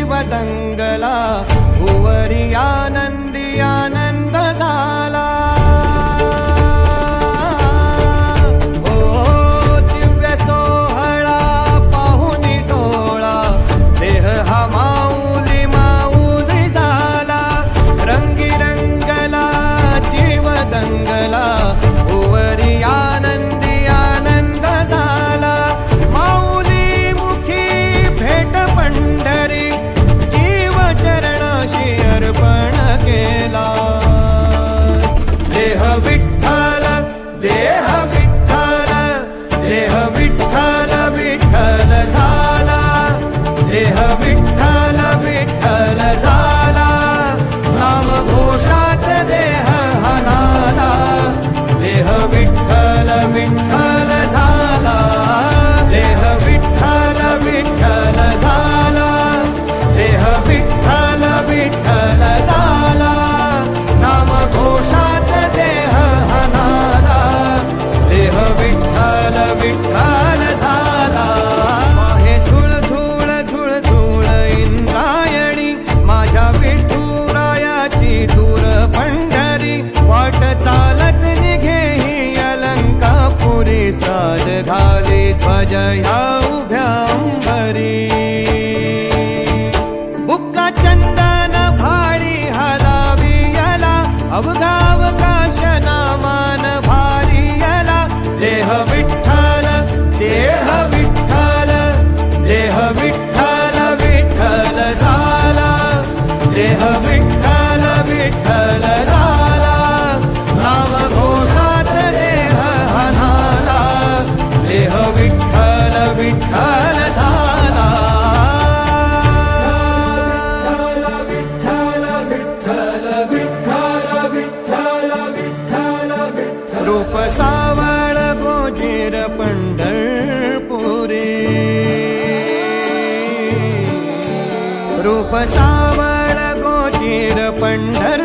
जीव दंगला, भुवरी आनंदी आनंद झाला। ओ दिव्य सोहळा पाहुनी डोळा, देह हा माऊली माऊली झाला। रंगी रंगला जीव दंगला, भुवरी आनंदी आनंद झाला। माऊली मुखी भेट पंढरी, जीव चरणाशी अर्पण केला। देह विठ्ठल देह विठ्ठल देह विठ्ठल विठ्ठल झाला। देह विठ्ठल विठ्ठल झाला, नाम घोषात देह हनाला। देह विठ्ठल विठ्ठल झाला, देह विठ्ठल विठ्ठल झाला। देह विठ्ठल विठ्ठल झाला, नाम घोषात देह हनाला। देह विठ्ठल विठ्ठल झाला। हे झुळझुळ झुळझुळ इंद्रायणी, माझ्या विठुरायाची दूर पंढरी। वाट चालत निघे ही अलंकापुरी, साद घाली ध्वज ह्या उभ्या अंबरी। बुक्का चंदन भाडी हलावी याला, अवघावकाश नामान भारी याला। देह विठ्ठल देह विठ्ठल देह विठ्ठल विठ्ठल झाला। देह विठ्ठल विठ्ठल झाला, नाम घोषात देह हनाला। देह विठ्ठल विठ्ठल झाला। विठ्ठल विठ्ठल विठ्ठल विठ्ठल विठ्ठल विठ्ठल। रूप सावळ गोजीर पंढरपुरी, रूप सावळ गोजीर पंढर